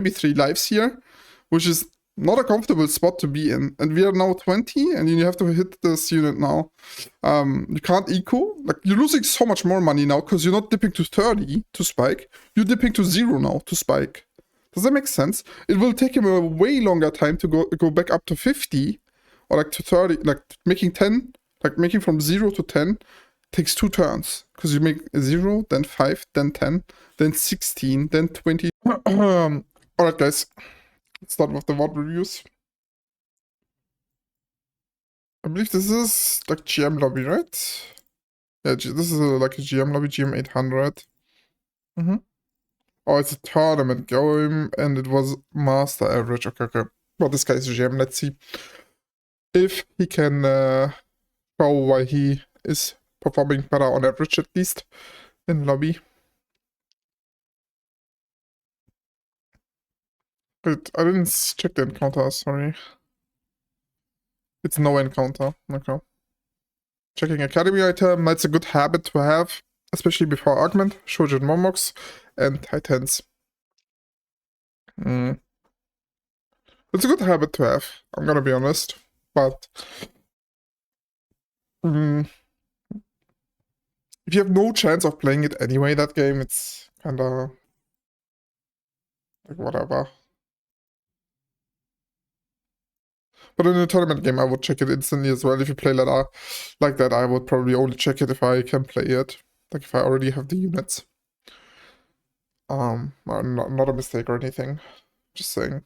maybe 3 lives here, which is not a comfortable spot to be in. And we are now 20, and you have to hit this unit now. You can't eco. Like, you're losing so much more money now because you're not dipping to 30 to spike. You're dipping to 0 now to spike. Does that make sense? It will take him a way longer time to go back up to 50 or like to 30, like making 10, like making from 0 to 10 takes 2 turns because you make 0, then 5, then 10, then 16, then 20. Alright, guys. Let's start with the VOD reviews. I believe this is like GM lobby, right? Yeah, this is like a GM lobby, GM 800. Oh, it's a tournament game, and it was master average. Okay. Well, this guy is GM. Let's see if he can show why he is performing better on average, at least in lobby. But I didn't check the encounter, sorry. It's no encounter. Okay. Checking academy item. That's a good habit to have, especially before augment, Shojin Momox, and Titans. It's a good habit to have, I'm gonna be honest. But if you have no chance of playing it anyway, that game, it's kinda like whatever. But in a tournament game, I would check it instantly as well. If you play like that, I would probably only check it if I can play it. Like if I already have the units. Not a mistake or anything. Just saying.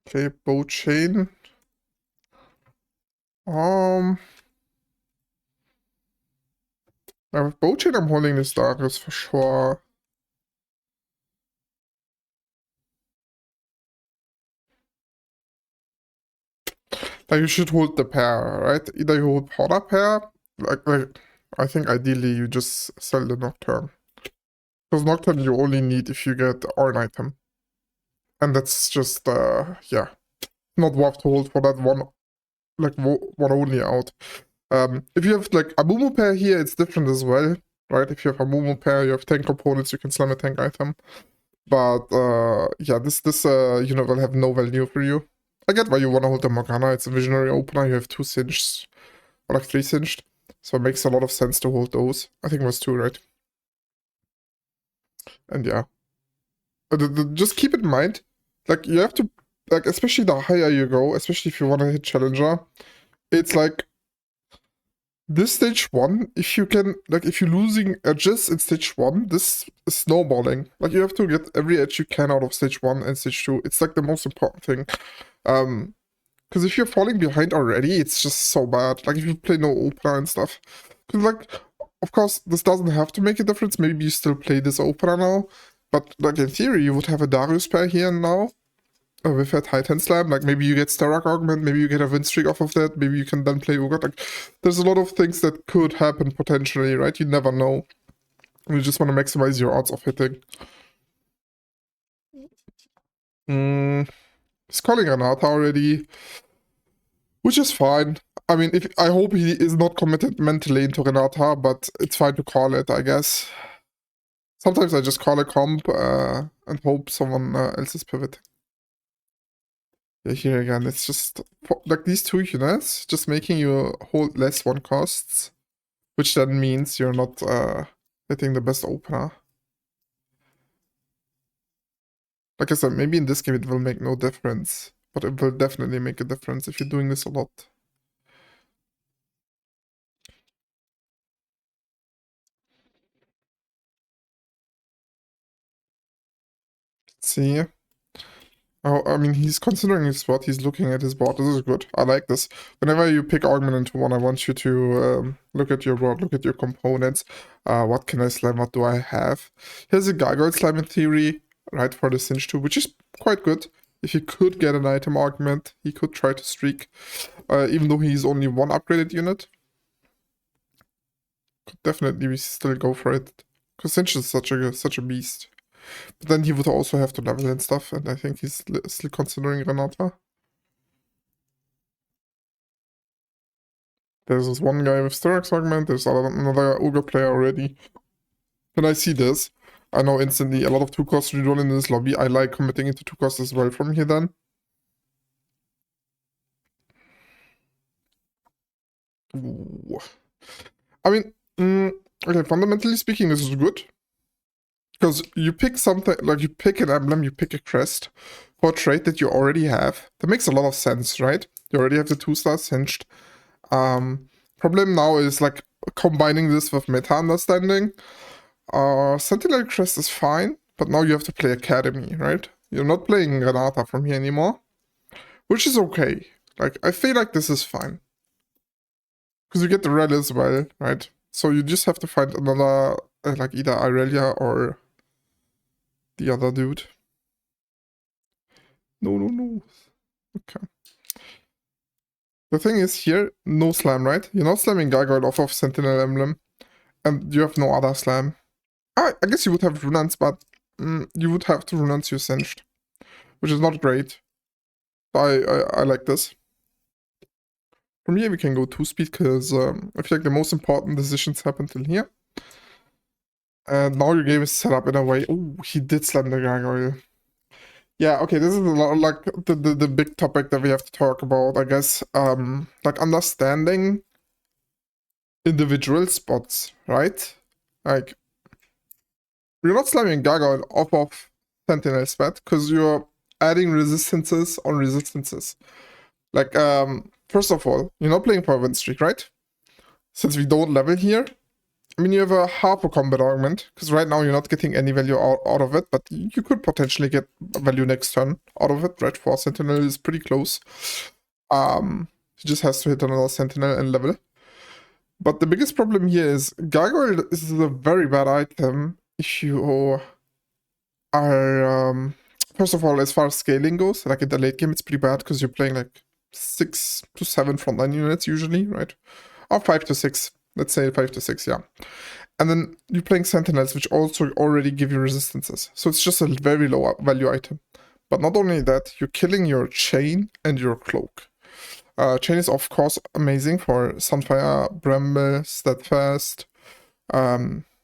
Okay, bow chain. With bow chain, I'm holding this Darius for sure. Like, you should hold the pair, right? Either you hold powder pair, like I think ideally you just sell the Nocturne. Because Nocturne you only need if you get an item. And that's just, yeah, not worth to hold for that one, like, one only out. If you have, like, a Mumu pair here, it's different as well, right? If you have a Mumu pair, you have 10 components, you can slam a tank item. But, yeah, this unit will have no value for you. I get why you want to hold the Morgana. It's a visionary opener. You have 2 singed, or like 3 singed. So it makes a lot of sense to hold those. I think it was 2, right? And yeah. Just keep in mind, like, you have to, like, especially the higher you go, especially if you want to hit Challenger, it's like, this stage 1, if you can, like, if you're losing edges in stage 1, this is snowballing. Like, you have to get every edge you can out of stage 1 and stage 2. It's like the most important thing. Because if you're falling behind already, it's just so bad. Like, if you play no opener and stuff. Because, like, of course, this doesn't have to make a difference. Maybe you still play this opener now. But, like, in theory, you would have a Darius pair here and now. With a Titan Slam. Like, maybe you get Starak Augment. Maybe you get a win streak off of that. Maybe you can then play Ugot. Like, there's a lot of things that could happen potentially, right? You never know. You just want to maximize your odds of hitting. He's calling Renata already, which is fine. I mean, I hope he is not committed mentally into Renata, but it's fine to call it, I guess. Sometimes I just call a comp and hope someone else is pivoting. Yeah, here again, it's just like these 2 units just making you hold less 1 costs, which then means you're not hitting the best opener. Like I said, maybe in this game it will make no difference, but it will definitely make a difference if you're doing this a lot. Let's see. Oh, I mean, he's considering his spot, he's looking at his board. This is good. I like this. Whenever you pick augment into one, I want you to look at your board, look at your components. What can I slam? What do I have? Here's a gargoyle slam in theory, right, for the cinch 2, which is quite good. If he could get an item augment, he could try to streak, even though he's only 1 upgraded unit. Could definitely still go for it, because cinch is such a beast. But then he would also have to level and stuff, and I think he's still considering Renata. There's this one guy with Styrax augment, there's another Ogre player already. when I see this, I know instantly a lot of 2-cost reroll in this lobby. I like committing into 2-cost as well from here then. Ooh. I mean, okay, fundamentally speaking, this is good. Because you pick something, like you pick an emblem, you pick a crest for a trait that you already have. That makes a lot of sense, right? You already have the 2-stars hinged. Problem now is like combining this with meta understanding. Sentinel crest is fine, but now you have to play Academy, right? You're not playing Renata from here anymore, which is okay. Like, I feel like this is fine. Because you get the red as well, right? So you just have to find another, like either Irelia or the other dude. No. Okay. The thing is here, no slam, right? You're not slamming Gargoyle off of Sentinel Emblem, and you have no other slam. I guess you would have Runance, but you would have to Runance your Singed, which is not great. I like this. From here we can go 2-speed, because I feel like the most important decisions happen till here. And now your game is set up in a way. Oh, he did slam the Gargoyle. Yeah, okay, this is a lot like the big topic that we have to talk about, I guess. Like understanding individual spots, right? Like, you're not slamming Gargoyle off of Sentinel spat, because you're adding resistances on resistances. Like, first of all, you're not playing for a win streak, right? Since we don't level here, I mean, you have a half a combat augment, because right now you're not getting any value out of it, but you could potentially get value next turn out of it, right? For Sentinel is pretty close. He just has to hit another Sentinel and level. But the biggest problem here is Gargoyle is a very bad item if you are, first of all, as far as scaling goes, like in the late game, it's pretty bad because you're playing like 6 to 7 frontline units usually, right? Or 5 to 6. Let's say 5 to 6, yeah. And then you're playing Sentinels, which also already give you resistances. So it's just a very low value item. But not only that, you're killing your Chain and your Cloak. Chain is, of course, amazing for Sunfire, Bramble, Steadfast, even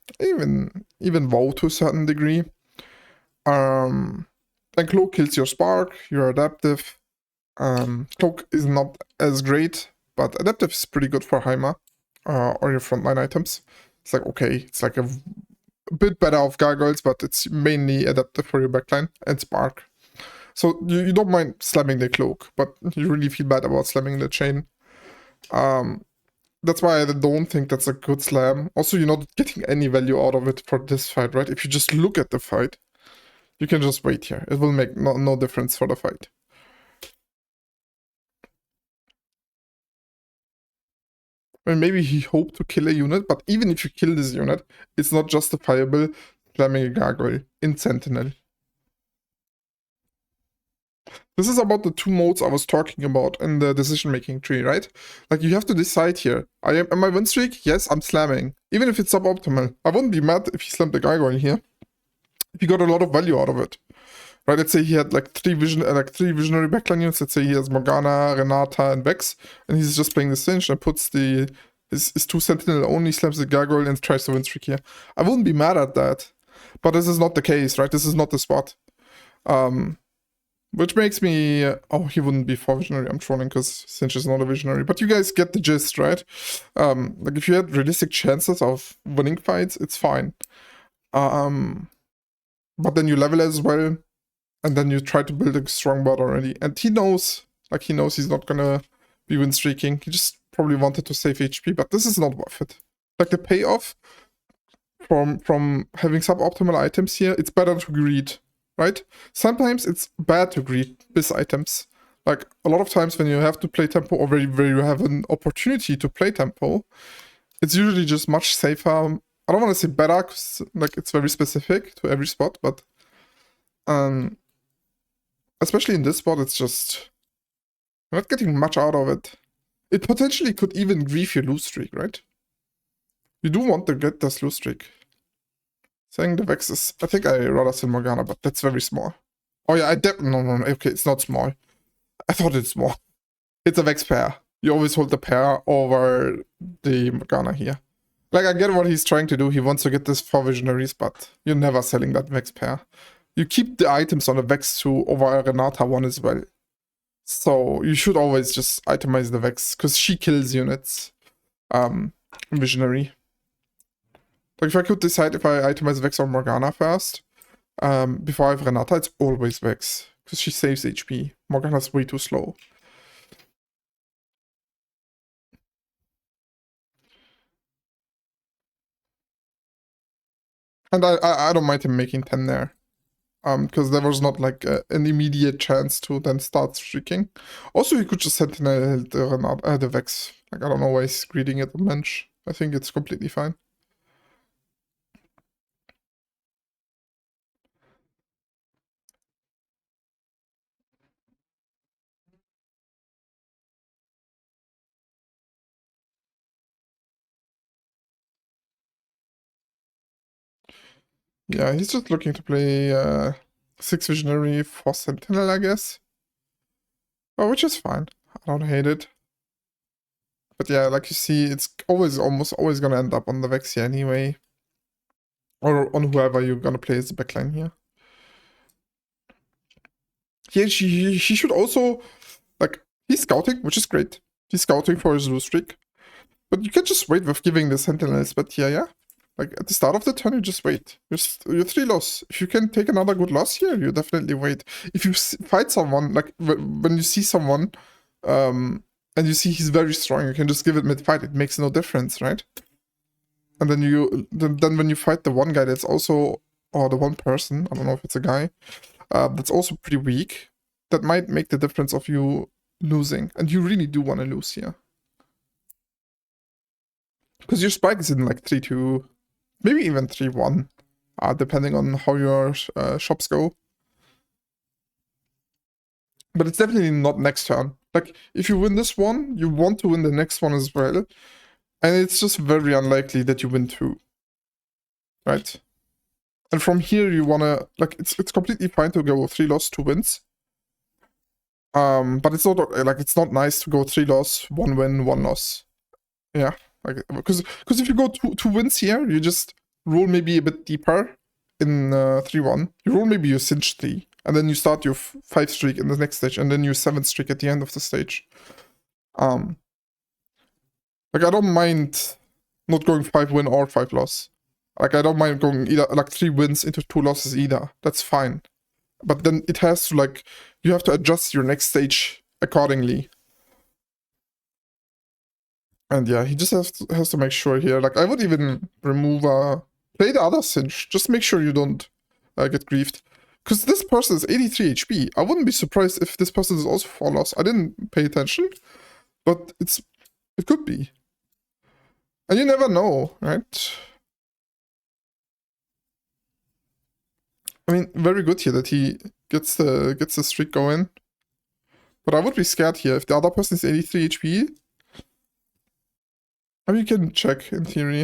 Vow to a certain degree. And Cloak kills your Spark, your Adaptive. Cloak is not as great, but Adaptive is pretty good for Heimer. Or your frontline items. It's like, okay, it's like a bit better of Gargoyles, but it's mainly adaptive for your backline and Spark. So you don't mind slamming the Cloak, but you really feel bad about slamming the Chain. That's why I don't think that's a good slam. Also, you're not getting any value out of it for this fight, right? If you just look at the fight, you can just wait here. It will make no difference for the fight. I mean, maybe he hoped to kill a unit, but even if you kill this unit, it's not justifiable slamming a Gargoyle in Sentinel. This is about the 2 modes I was talking about in the decision-making tree, right? Like, you have to decide here. Am I win streak? Yes, I'm slamming. Even if it's suboptimal. I wouldn't be mad if he slammed the Gargoyle here. If he got a lot of value out of it. Right, let's say he had like 3 visionary backline units. Let's say he has Morgana, Renata, and Vex, and he's just playing the Singe and puts his 2 Sentinel only, slams the Gargoyle and tries to win streak here. I wouldn't be mad at that. But this is not the case, right? This is not the spot. Which makes me... oh, he wouldn't be for visionary. I'm trolling because Singe is not a visionary. But you guys get the gist, right? Like, if you had realistic chances of winning fights, it's fine. But then you level as well. And then you try to build a strong board already. And he knows he's not gonna be win streaking. He just probably wanted to save HP, but this is not worth it. Like, the payoff from having suboptimal items here, it's better to greed, right? Sometimes it's bad to greed this items. Like, a lot of times when you have to play tempo, or where you have an opportunity to play tempo, it's usually just much safer. I don't want to say better, because like, it's very specific to every spot, but especially in this spot, it's just... you're not getting much out of it. It potentially could even grief your lose streak, right? You do want to get this lose streak. Saying the Vex is... I think I rather say Morgana, but that's very small. Oh yeah, no, okay, it's not small. I thought it's small. It's a Vex pair. You always hold the pair over the Morgana here. Like, I get what he's trying to do. He wants to get this 4 visionaries, but you're never selling that Vex pair. You keep the items on the Vex 2 over a Renata 1 as well. So you should always just itemize the Vex, because she kills units. Visionary. Like, if I could decide if I itemize Vex or Morgana first, before I have Renata, it's always Vex, because she saves HP. Morgana's way too slow. And I don't mind him making 10 there. Because there was not like an immediate chance to then start streaking. Also, he could just sentinel the Vex. Like, I don't know why he's greeting it a bench. I think it's completely fine. Yeah, he's just looking to play 6 Visionary for Sentinel, I guess. Oh, which is fine. I don't hate it. But yeah, like you see, it's almost always gonna end up on the Vex here anyway. Or on whoever you're gonna play as the backline here. Yeah, she should also, like, he's scouting, which is great. He's scouting for his lose streak. But you can just wait with giving the Sentinels, but yeah. Like, at the start of the turn, you just wait. You're 3 loss. If you can take another good loss here, you definitely wait. If you fight someone, like, when you see someone, and you see he's very strong, you can just give it mid-fight. It makes no difference, right? And then then when you fight the one guy that's also, or the one person, I don't know if it's a guy, that's also pretty weak, that might make the difference of you losing. And you really do want to lose here. Because your spike is in like 3-2, maybe even 3-1, depending on how your shops go. But it's definitely not next turn. Like, if you win this one, you want to win the next one as well. And it's just very unlikely that you win 2. Right? And from here, you want to, like, it's completely fine to go 3 loss, 2 wins. But it's not nice to go 3 loss, 1 win, 1 loss. Yeah. Like, because if you go 2 wins here, you just roll maybe a bit deeper in 3-1. You roll maybe your cinch 3, and then you start your 5 streak in the next stage, and then your 7th streak at the end of the stage. Like, I don't mind not going 5 win or 5 loss. Like, I don't mind going either, like, 3 wins into 2 losses either. That's fine. But then it has to, like, you have to adjust your next stage accordingly. And yeah, he just has to make sure here. Like, I would even remove play the other cinch. Just make sure you don't get griefed. Because this person is 83 HP. I wouldn't be surprised if this person is also 4 loss. I didn't pay attention, but it could be. And you never know, right? I mean, very good here that he gets the streak going. But I would be scared here if the other person is 83 HP. I mean, you can check in theory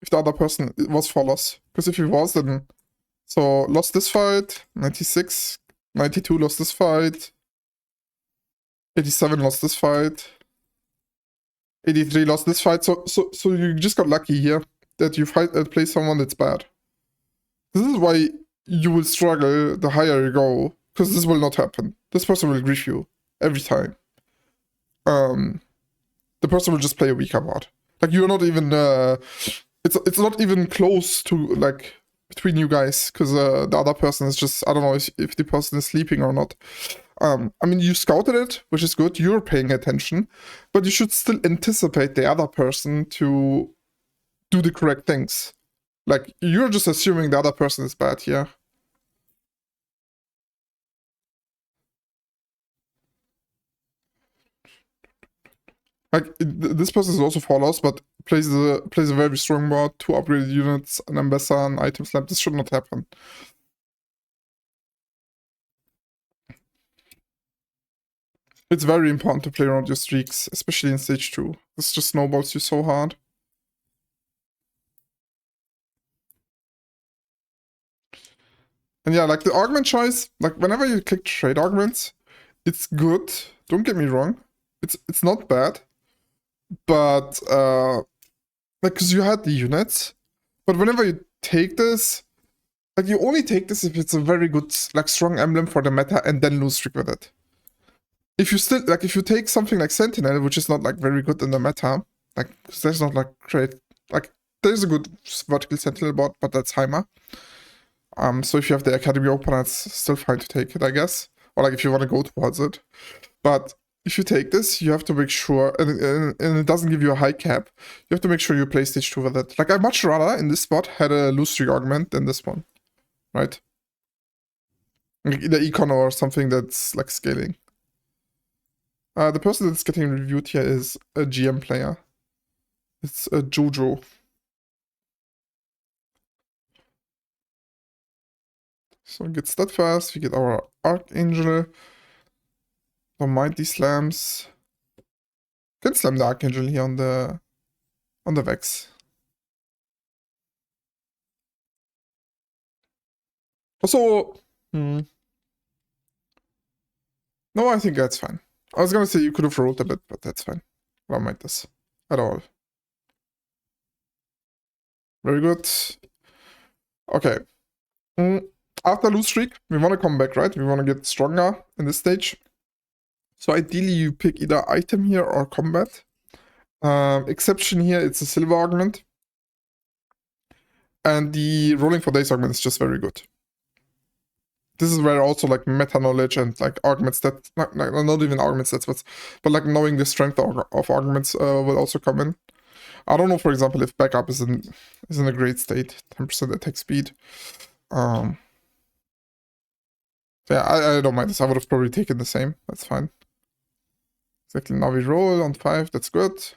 if the other person was 4 loss. Because if he was, then so lost this fight, 96, 92 lost this fight, 87 lost this fight, 83 lost this fight. So you just got lucky here that you play someone that's bad. This is why you will struggle the higher you go, because this will not happen. This person will grief you every time. The person will just play a weaker mod. Like, you're not even it's not even close to, like, between you guys, because the other person is just, I don't know if the person is sleeping or not. I mean, you scouted it, which is good. You're paying attention, but you should still anticipate the other person to do the correct things. Like, you're just assuming the other person is bad here. Like, this person is also 4 loss, but plays a very strong mod, 2 upgraded units, an ambassador, an item slap. This should not happen. It's very important to play around your streaks, especially in stage 2. This just snowballs you so hard. And yeah, like, the augment choice, like, whenever you click trade augments, it's good. Don't get me wrong. It's not bad. But Like, because you had the units, but whenever you take this, like, you only take this if it's a very good, like, strong emblem for the meta and then lose streak with it. If you still, like, if you take something like Sentinel, which is not, like, very good in the meta, like, because there's not, like, great, like, there's a good vertical Sentinel bot, but that's Heimer. So if you have the Academy open, it's still fine to take it, I guess. Or, like, if you want to go towards it. But if you take this, you have to make sure, and it doesn't give you a high cap, you have to make sure you play stage 2 with it. Like, I'd much rather, in this spot, had a lose streak augment than this one. Right? Like, either econ or something that's, like, scaling. The person that's getting reviewed here is a GM player. It's a Jojo. So we get Steadfast, we get our Archangel. Don't mind these slams. Can slam the Archangel here on the Vex. Also, no, I think that's fine. I was gonna say you could have rolled a bit, but that's fine. I don't mind this at all. Very good. Okay. After lose streak, we want to come back, right? We want to get stronger in this stage. So ideally you pick either item here or combat. Exception here, it's a silver augment. And the rolling for days augment is just very good. This is where also like meta knowledge and like augment stats, not even augment stats, but like knowing the strength of augments will also come in. I don't know, for example, if backup is in a great state, 10% attack speed. Yeah, I don't mind this. I would have probably taken the same. That's fine. Exactly. Now we roll on 5. That's good.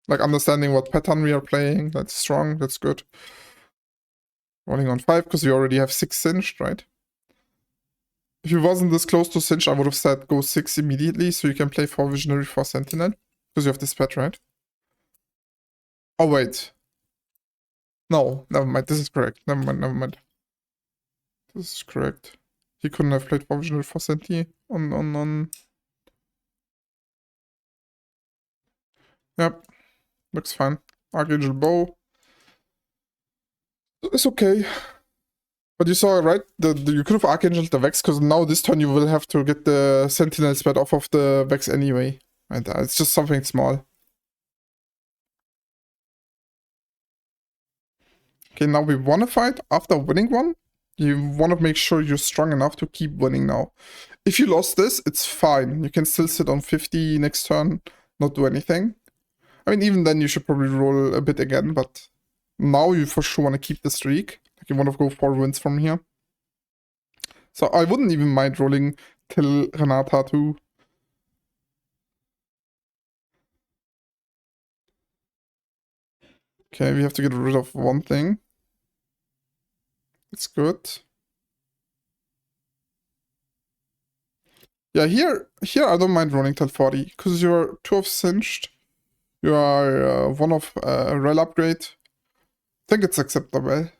Like understanding what pattern we are playing. That's strong. That's good. Rolling on 5 because we already have 6 cinched, right? If you wasn't this close to cinch, I would have said go 6 immediately so you can play 4 Visionary, 4 Sentinel. Because you have this pet, right? Oh, wait. No, never mind. This is correct. Never mind. This is correct. He couldn't have played 4 Visionary, 4 Senti on... Yep. Looks fine. Archangel Bow. It's okay. But you saw, right? You could have Archangel the Vex, because now this turn you will have to get the Sentinel spread off of the Vex anyway. And it's just something small. Okay, now we want to fight. After winning one, you want to make sure you're strong enough to keep winning now. If you lost this, it's fine. You can still sit on 50 next turn, not do anything. I mean, even then you should probably roll a bit again, but now you for sure want to keep the streak. Like you want to go 4 wins from here. So I wouldn't even mind rolling till Renata too. Okay, we have to get rid of one thing. It's good. Yeah, here I don't mind rolling till 40, because you're 2 of cinched. You are 1 of rel upgrade. I think it's acceptable.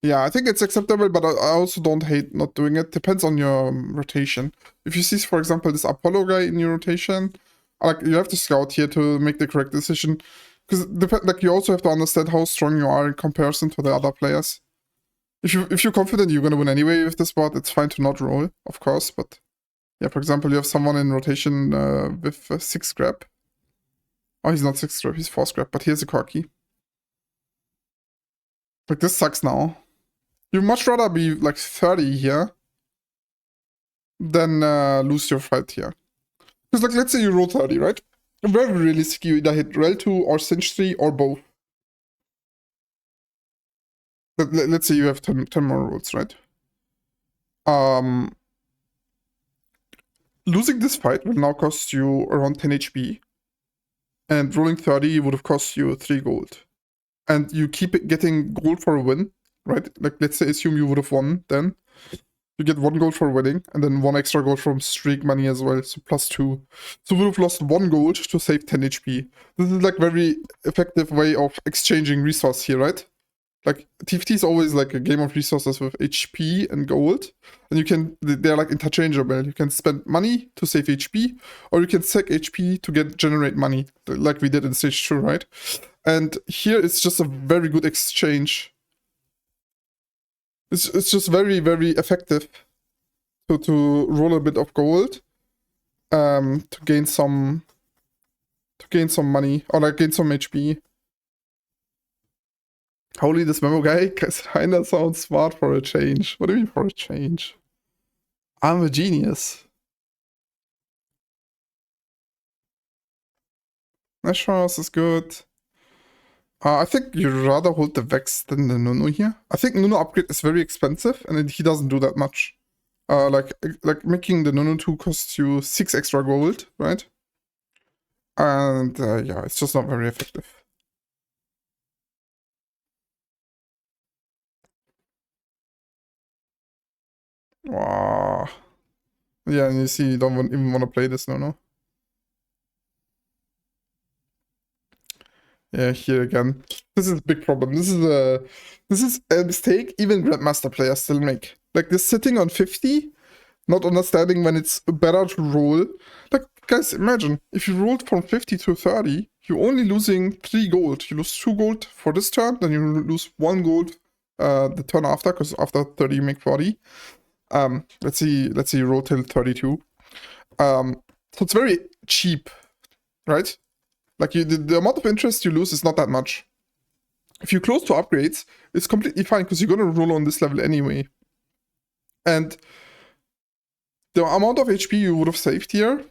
Yeah, I think it's acceptable, but I also don't hate not doing it. Depends on your rotation. If you see, for example, this Apollo guy in your rotation, like you have to scout here to make the correct decision. Because like you also have to understand how strong you are in comparison to the other players. If you're confident you're gonna win anyway with this bot, it's fine to not roll, of course. But yeah, for example, you have someone in rotation with 6 scrap. Oh, he's not 6 scrap, he's 4 scrap, but here's a Corki. Like this sucks now. You'd much rather be like 30 here than lose your fight here. Because like let's say you roll 30, right? Very realistic, you either hit rel 2 or cinch 3 or both. Let's say you have 10 more rolls, right? Losing this fight will now cost you around 10 HP. And rolling 30 would have cost you 3 gold. And you keep getting gold for a win, right? Like let's say assume you would have won then. You get 1 gold for winning, and then 1 extra gold from streak money as well, so +2. So we would have lost 1 gold to save 10 HP. This is like very effective way of exchanging resource here, right? Like, TFT is always like a game of resources with HP and gold. And you can, they're like interchangeable. You can spend money to save HP, or you can sack HP to generate money, like we did in stage 2, right? And here it's just a very good exchange. It's just very, very effective to roll a bit of gold to gain some money, or like gain some HP. Holy, this memo guy kinda sounds smart for a change. What do you mean for a change? I'm a genius. Nashos is good. I think you'd rather hold the Vex than the Nunu here. I think Nunu upgrade is very expensive, and he doesn't do that much. Like making the Nunu 2 costs you 6 extra gold, right? And yeah, it's just not very effective. Wow. Yeah, and you see, you don't even want to play this Nunu. Yeah, here again. This is a big problem. This is a mistake even Grandmaster players still make. Like this sitting on 50, not understanding when it's better to roll. Like, guys, imagine if you rolled from 50 to 30, you're only losing 3 gold. You lose 2 gold for this turn, then you lose 1 gold the turn after, because after 30 you make 40. Let's see you roll till 32. So it's very cheap, right? Like the amount of interest you lose is not that much. If you're close to upgrades, it's completely fine because you're gonna roll on this level anyway. And the amount of HP you would have saved here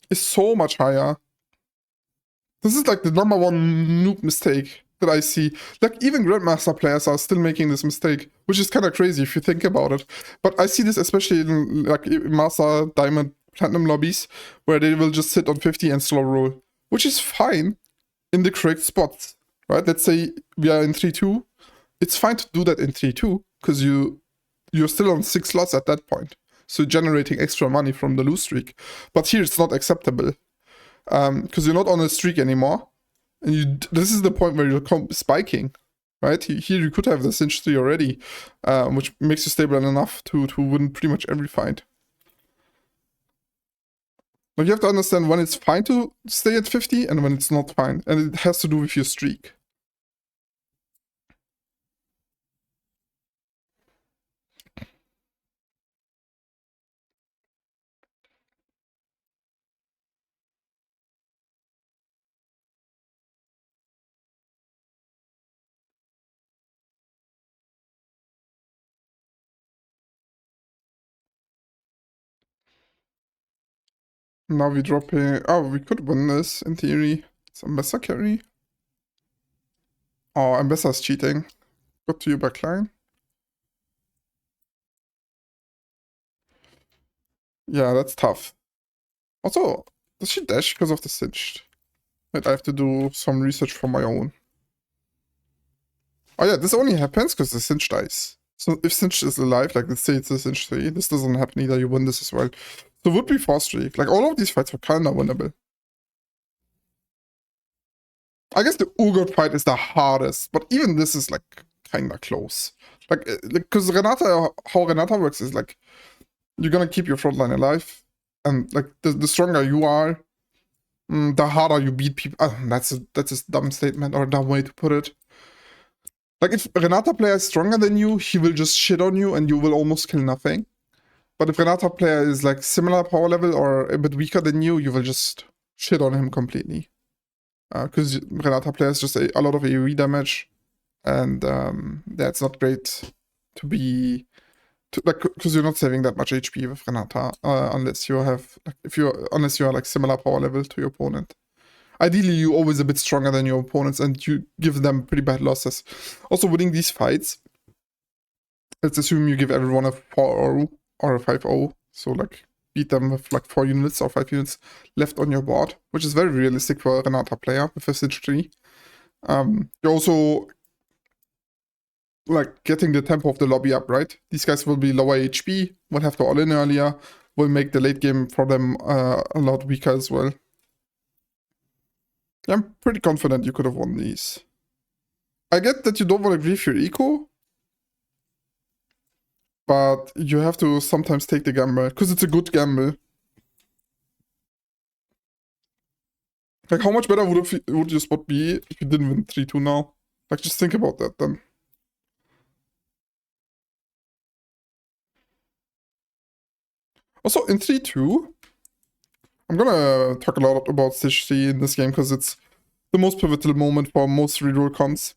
is so much higher. This is like the number one noob mistake that I see. Like even Grandmaster players are still making this mistake, which is kind of crazy if you think about it. But I see this especially in like Master, Diamond, Platinum lobbies, where they will just sit on 50 and slow roll, which is fine in the correct spots, right? Let's say we are in 3-2. It's fine to do that in 3-2 because you're still on 6 slots at that point. So generating extra money from the lose streak. But here it's not acceptable because you're not on a streak anymore. And this is the point where you're spiking, right? Here you could have the cinch 3 already, which makes you stable enough to win pretty much every fight. But you have to understand when it's fine to stay at 50 and when it's not fine. And it has to do with your streak. Now we drop a... Oh, we could win this, in theory. It's Ambassador carry. Oh, Ambassador's cheating. Got to you backline. Yeah, that's tough. Also, does she dash because of the cinched? Wait, I have to do some research for my own. Oh yeah, this only happens because the cinch dies. So if cinch is alive, like let's say it's a cinch 3, this doesn't happen either, you win this as well. So it would be 4 streak. Like all of these fights were kinda winnable. I guess the Urgot fight is the hardest, but even this is like kinda close. Like, because Renata, how Renata works is like, you're gonna keep your frontline alive, and like the stronger you are, the harder you beat people. That's a dumb statement or a dumb way to put it. Like if Renata player is stronger than you, he will just shit on you and you will almost kill nothing. But if Renata player is like similar power level or a bit weaker than you will just shit on him completely. Because Renata player is just a lot of AoE damage, and that's not great to be... like, because you're not saving that much HP with Renata, unless you have, like, unless you are like similar power level to your opponent. Ideally, you're always a bit stronger than your opponents, and you give them pretty bad losses. Also, winning these fights, let's assume you give everyone a 4-0 or a 5-0, so like beat them with like 4 units or 5 units left on your board, which is very realistic for a Renata player with a Cinch 3. You're also like getting the tempo of the lobby up, right? These guys will be lower HP, will have to all in earlier, will make the late game for them a lot weaker as well. Yeah, I'm pretty confident you could have won these. I get that you don't want to grief your eco, but you have to sometimes take the gamble, because it's a good gamble. Like, how much better would your spot be if you didn't win 3-2 now? Like, just think about that then. Also, in 3-2, I'm gonna talk a lot about stage 3 in this game, because it's the most pivotal moment for most reroll comps.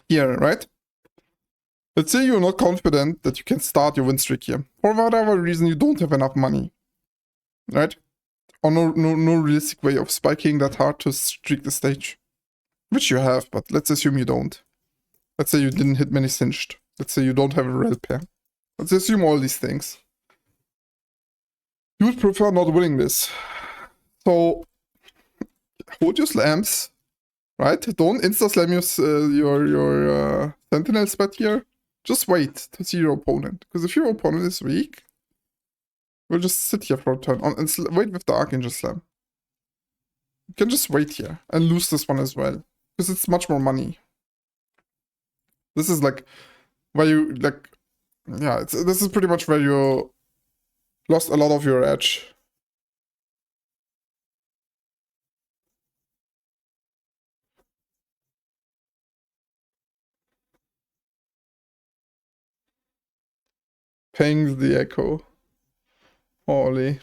Here, right? Let's say you're not confident that you can start your win streak here. For whatever reason, you don't have enough money. Right? Or no realistic way of spiking that hard to streak the stage. Which you have, but let's assume you don't. Let's say you didn't hit many cinched. Let's say you don't have a red pair. Let's assume all these things. You would prefer not winning this. So, hold your slams, right? Don't insta-slam your sentinel spat here. Just wait to see your opponent. Because if your opponent is weak, we'll just sit here for a turn and wait with the Archangel Slam. You can just wait here and lose this one as well. Because it's much more money. This is like where you, like, yeah, this is pretty much where you lost a lot of your edge. Pings the echo. Holy.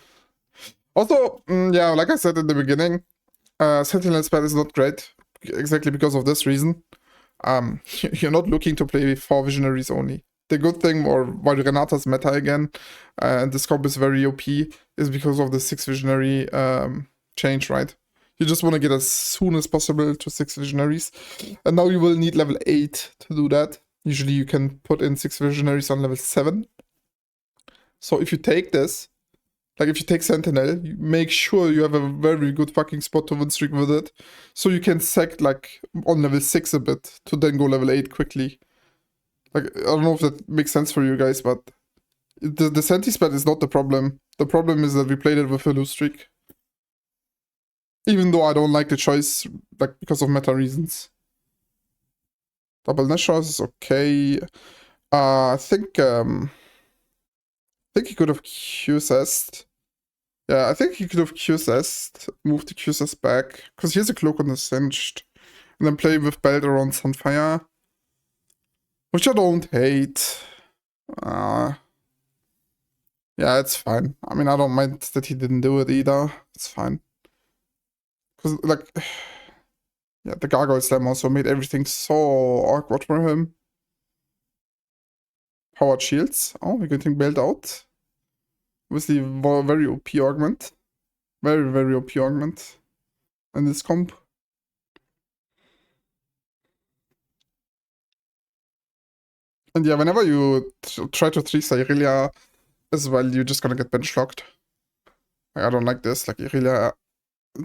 Also, yeah, like I said in the beginning, Sentinel Spat is not great, exactly because of this reason. You're not looking to play 4 Visionaries only. The good thing, or why Renata's meta again, and this comp is very OP, is because of the 6 Visionary change, right? You just want to get as soon as possible to 6 Visionaries. And now you will need level 8 to do that. Usually you can put in 6 Visionaries on level 7. So if you take this, like if you take Sentinel, you make sure you have a very good fucking spot to win streak with it. So you can sack like on level 6 a bit to then go level 8 quickly. Like, I don't know if that makes sense for you guys, but the Senti spat is not the problem. The problem is that we played it with a lose streak. Even though I don't like the choice, like, because of meta reasons. Double Nashor is okay. I think he could have QSS'd. Yeah, I think he could have QSS'd, moved the QSS back, because he has a cloak on the cinched. And then play with belt around Sunfire. Which I don't hate. Yeah, it's fine. I mean, I don't mind that he didn't do it either. It's fine. Because, like, yeah, the Gargoyle Slam also made everything so awkward for him. Powered shields. Oh, we're getting bailed out. Obviously, very OP augment. Very, very OP augment. In this comp. And yeah, whenever you try to 3-star Irelia as well, you're just gonna get bench locked. Like, I don't like this. Like, Irelia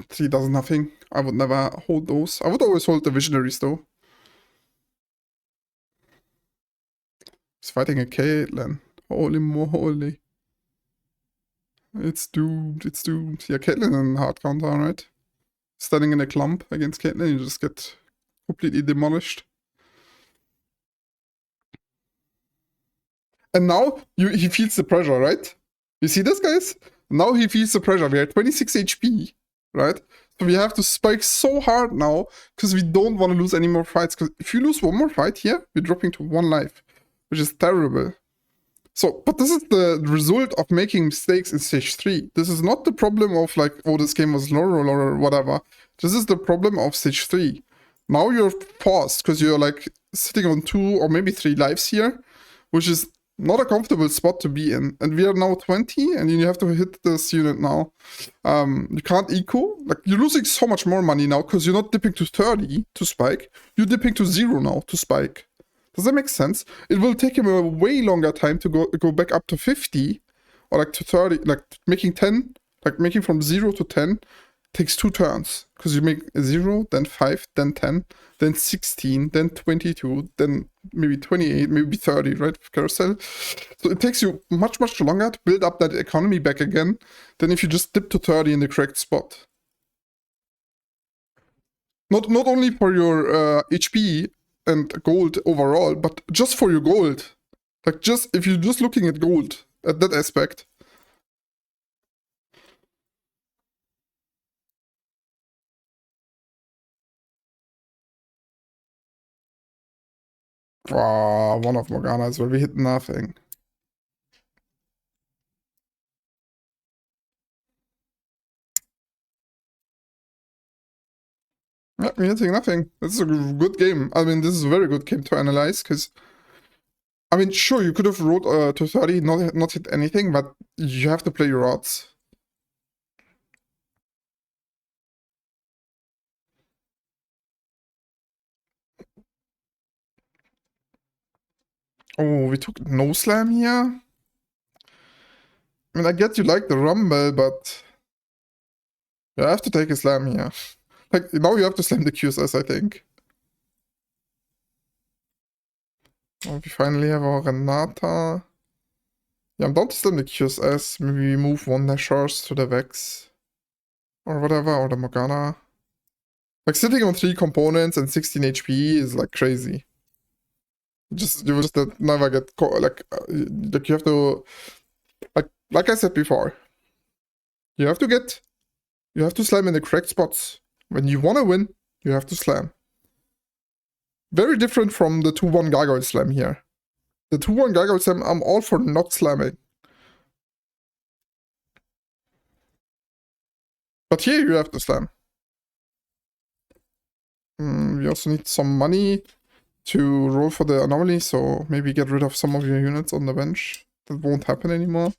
3 does nothing. I would never hold those. I would always hold the Visionaries though. He's fighting a Caitlyn. Holy moly. It's doomed. It's doomed. Yeah, Caitlyn in hard counter, right? Standing in a clump against Caitlyn, you just get completely demolished. And now he feels the pressure, right? You see this, guys? Now he feels the pressure. We are 26 HP, right? So we have to spike so hard now because we don't want to lose any more fights. Because if you lose one more fight here, we're dropping to 1 life, which is terrible. So, but this is the result of making mistakes in stage 3. This is not the problem of like, oh, this game was low roll or whatever. This is the problem of stage 3. Now you're forced because you're like sitting on 2 or maybe 3 lives here, which is not a comfortable spot to be in. And we are now 20 and you have to hit this unit now. You can't eco. Like, you're losing so much more money now because you're not dipping to 30 to spike. You're dipping to 0 now to spike. Does that make sense? It will take him a way longer time to go back up to 50 or like to 30, like making 10, like making from 0 to 10 takes 2 turns because you make 0, then 5, then 10, then 16, then 22, then maybe 28, maybe 30, right? Carousel. So it takes you much, much longer to build up that economy back again than if you just dip to 30 in the correct spot. Not only for your HP and gold overall, but just for your gold. Like, just if you're just looking at gold, at that aspect. Wow, one of Morgana's where we hit nothing. Yeah, we're hitting nothing. This is a good game. I mean, this is a very good game to analyze, because I mean, sure, you could have rolled to 30, not hit anything, but you have to play your odds. Oh, we took no slam here? I mean, I get you like the rumble, but you have to take a slam here. Like, now you have to slam the QSS, I think. Oh, we finally have our Renata. Yeah, I'm down to slam the QSS. Maybe we move one Nashors to the Vex. Or whatever, or the Morgana. Like, sitting on 3 components and 16 HP is, like, crazy. You just never get caught. Like you have to... Like I said before. You have to slam in the correct spots. When you want to win, you have to slam. Very different from the 2-1 Gargoyle Slam here. The 2-1 Gargoyle Slam, I'm all for not slamming. But here you have to slam. We also need some money to roll for the anomaly, so maybe get rid of some of your units on the bench. That won't happen anymore.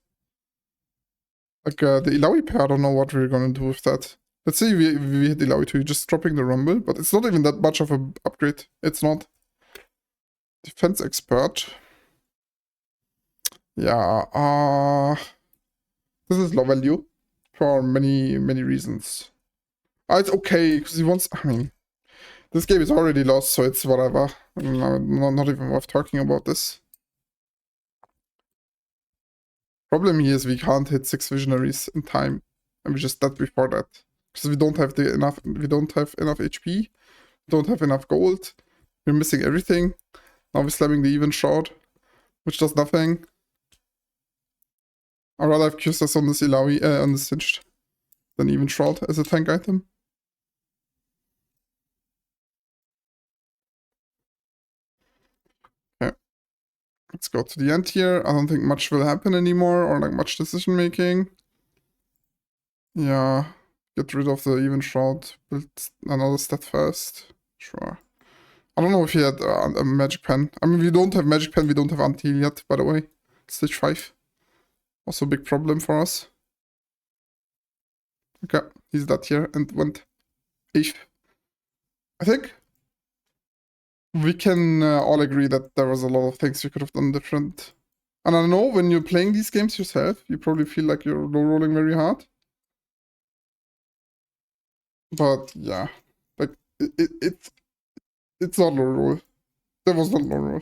Like the Ilaoi pair, I don't know what we're gonna do with that. Let's say we hit Ilaoi 2, just dropping the Rumble, but it's not even that much of an upgrade. It's not. Defense Expert. Yeah, this is low value for many reasons. It's okay, because he wants... I mean, this game is already lost, so it's whatever. Not even worth talking about this. Problem here is we can't hit 6 Visionaries in time, and we just dead before that. Because we don't have enough HP, we don't have enough gold, we're missing everything. Now we're slamming the Even Shroud, which does nothing. I'd rather have QSS on this Ilaoi, on this Singed, than Even Shroud as a tank item. Okay. Let's go to the end here. I don't think much will happen anymore, or like much decision making. Yeah. Get rid of the Even Shroud, build another Steadfast. Sure. I don't know if he had a Magic Pen. I mean, we don't have Magic Pen, we don't have Anti yet, by the way. Stage 5. Also a big problem for us. Okay, he's that here and went 8th. I think we can all agree that there was a lot of things we could have done different. And I know when you're playing these games yourself, you probably feel like you're low rolling very hard. But yeah, like it's not low roll. That was not low roll.